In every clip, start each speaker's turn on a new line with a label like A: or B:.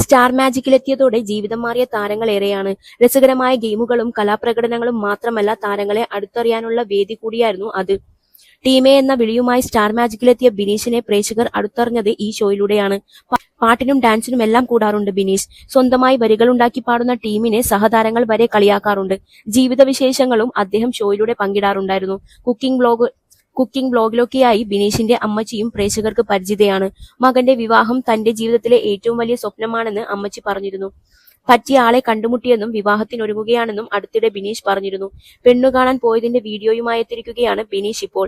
A: Star മാജിക്കിലെത്തിയതോടെ ജീവിതം മാറിയ താരങ്ങൾ ഏറെയാണ്. രസകരമായ ഗെയിമുകളും കലാപ്രകടനങ്ങളും മാത്രമല്ല, താരങ്ങളെ അടുത്തറിയാനുള്ള വേദി കൂടിയായിരുന്നു അത്. ടീമേ എന്ന വിളിയുമായി സ്റ്റാർ മാജിക്കിലെത്തിയ ബിനീഷിനെ പ്രേക്ഷകർ അടുത്തറിഞ്ഞത് ഈ ഷോയിലൂടെയാണ്. പാട്ടിനും ഡാൻസിനും എല്ലാം കൂടാറുണ്ട് ബിനീഷ്. സ്വന്തമായി വരികളുണ്ടാക്കി പാടുന്ന ടീമിനെ സഹതാരങ്ങൾ വരെ കളിയാക്കാറുണ്ട്. ജീവിത വിശേഷങ്ങളും അദ്ദേഹം ഷോയിലൂടെ പങ്കിടാറുണ്ടായിരുന്നു. കുക്കിംഗ് വ്ലോഗിലൊക്കെയായി ബിനീഷിന്റെ അമ്മച്ചിയും പ്രേക്ഷകർക്ക് പരിചിതയാണ്. മകന്റെ വിവാഹം തന്റെ ജീവിതത്തിലെ ഏറ്റവും വലിയ സ്വപ്നമാണെന്ന് അമ്മച്ചി പറഞ്ഞിരുന്നു. പറ്റിയ ആളെ കണ്ടുമുട്ടിയെന്നും വിവാഹത്തിനൊരുങ്ങുകയാണെന്നും അടുത്തിടെ ബിനീഷ് പറഞ്ഞിരുന്നു. പെണ്ണു കാണാൻ പോയതിന്റെ വീഡിയോയുമായി എത്തിയിരിക്കുകയാണ് ബിനീഷ് ഇപ്പോൾ.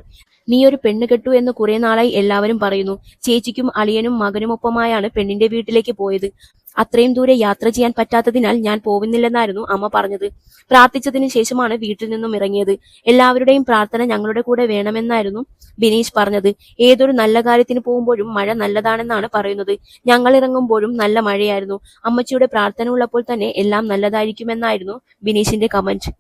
A: നീ ഒരു പെണ്ണ് കെട്ടു എന്ന് കുറെ നാളായി എല്ലാവരും പറയുന്നു. ചേച്ചിക്കും അളിയനും മകനുമൊപ്പമായാണ് പെണ്ണിന്റെ വീട്ടിലേക്ക് പോയത്. അത്രയും ദൂരെ യാത്ര ചെയ്യാൻ പറ്റാത്തതിനാൽ ഞാൻ പോവുന്നില്ലെന്നായിരുന്നു അമ്മ പറഞ്ഞത്. പ്രാർത്ഥിച്ചതിന് ശേഷമാണ് വീട്ടിൽ നിന്നും ഇറങ്ങിയത്. എല്ലാവരുടെയും പ്രാർത്ഥന ഞങ്ങളുടെ കൂടെ വേണമെന്നായിരുന്നു ബിനീഷ് പറഞ്ഞത്. ഏതൊരു നല്ല കാര്യത്തിന് പോകുമ്പോഴും മഴ നല്ലതാണെന്നാണ് പറയുന്നത്. ഞങ്ങൾ ഇറങ്ങുമ്പോഴും നല്ല മഴയായിരുന്നു. അമ്മച്ചിയുടെ പ്രാർത്ഥന ഉള്ളപ്പോൾ തന്നെ എല്ലാം നല്ലതായിരിക്കുമെന്നായിരുന്നു ബിനീഷിന്റെ കമന്റ്.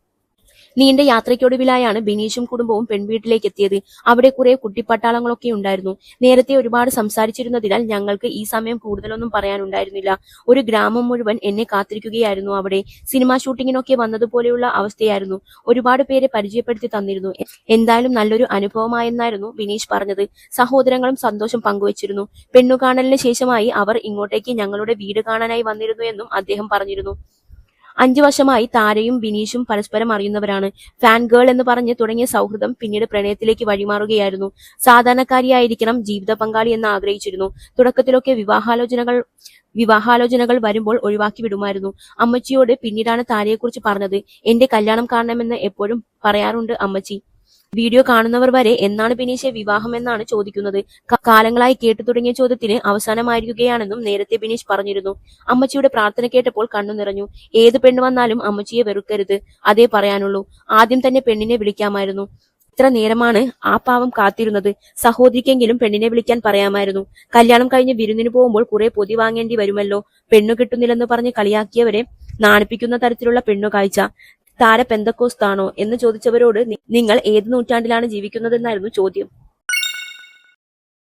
A: നീണ്ട യാത്രയ്ക്കൊടുവിലായാണ് ബിനീഷും കുടുംബവും പെൺവീട്ടിലേക്ക് എത്തിയത്. അവിടെ കുറെ കുട്ടിപ്പട്ടാളങ്ങളൊക്കെ ഉണ്ടായിരുന്നു. നേരത്തെ ഒരുപാട് സംസാരിച്ചിരുന്നതിനാൽ ഞങ്ങൾക്ക് ഈ സമയം കൂടുതലൊന്നും പറയാനുണ്ടായിരുന്നില്ല. ഒരു ഗ്രാമം മുഴുവൻ എന്നെ കാത്തിരിക്കുകയായിരുന്നു അവിടെ. സിനിമാ ഷൂട്ടിങ്ങിനൊക്കെ വന്നതുപോലെയുള്ള അവസ്ഥയായിരുന്നു. ഒരുപാട് പേരെ പരിചയപ്പെടുത്തി തന്നിരുന്നു. എന്തായാലും നല്ലൊരു അനുഭവമായെന്നായിരുന്നു ബിനീഷ് പറഞ്ഞത്. സഹോദരങ്ങളും സന്തോഷം പങ്കുവച്ചിരുന്നു. പെണ്ണുകാണലിന് ശേഷമായി അവർ ഇങ്ങോട്ടേക്ക് ഞങ്ങളുടെ വീട് കാണാനായി വന്നിരുന്നു എന്നും അദ്ദേഹം പറഞ്ഞിരുന്നു. 5 വർഷമായി താരയും ബിനീഷും പരസ്പരം അറിയുന്നവരാണ്. ഫാൻ ഗേൾ എന്ന് പറഞ്ഞ് തുടങ്ങിയ സൗഹൃദം പിന്നീട് പ്രണയത്തിലേക്ക് വഴിമാറുകയായിരുന്നു. സാധാരണക്കാരിയായിരിക്കണം ജീവിത പങ്കാളി എന്ന് ആഗ്രഹിച്ചിരുന്നു. തുടക്കത്തിലൊക്കെ വിവാഹാലോചനകൾ വരുമ്പോൾ ഒഴിവാക്കി വിടുമായിരുന്നു. അമ്മച്ചിയോട് പിന്നീടാണ് താരയെക്കുറിച്ച് പറഞ്ഞത്. എന്റെ കല്യാണം കാണണമെന്ന് എപ്പോഴും പറയാറുണ്ട് അമ്മച്ചി. വീഡിയോ കാണുന്നവർ വരെ എന്നാണ് ബിനീഷെ വിവാഹം എന്നാണ് ചോദിക്കുന്നത്. കാലങ്ങളായി കേട്ടു തുടങ്ങിയ ചോദ്യത്തിന് അവസാനമായിരിക്കുകയാണെന്നും നേരത്തെ ബിനീഷ് പറഞ്ഞിരുന്നു. അമ്മച്ചിയുടെ പ്രാർത്ഥന കേട്ടപ്പോൾ കണ്ണു നിറഞ്ഞു. ഏത് പെണ്ണ് വന്നാലും അമ്മച്ചിയെ വെറുക്കരുത്, അതേ പറയാനുള്ളൂ. ആദ്യം തന്നെ പെണ്ണിനെ വിളിക്കാമായിരുന്നു. ഇത്ര നേരമാണ് ആ പാവം കാത്തിരുന്നത്. സഹോദരിക്കെങ്കിലും പെണ്ണിനെ വിളിക്കാൻ പറയാമായിരുന്നു. കല്യാണം കഴിഞ്ഞ് വിരുന്നിന് പോകുമ്പോൾ കുറെ പൊതി വാങ്ങേണ്ടി വരുമല്ലോ. പെണ്ണു കിട്ടുന്നില്ലെന്ന് പറഞ്ഞ് കളിയാക്കിയവരെ നാണിപ്പിക്കുന്ന തരത്തിലുള്ള പെണ്ണു കാഴ്ച. താര പെന്തക്കോസ്താണോ എന്ന് ചോദിച്ചവരോട് നിങ്ങൾ ഏത് നൂറ്റാണ്ടിലാണ് ജീവിക്കുന്നതെന്നായിരുന്നു ചോദ്യം.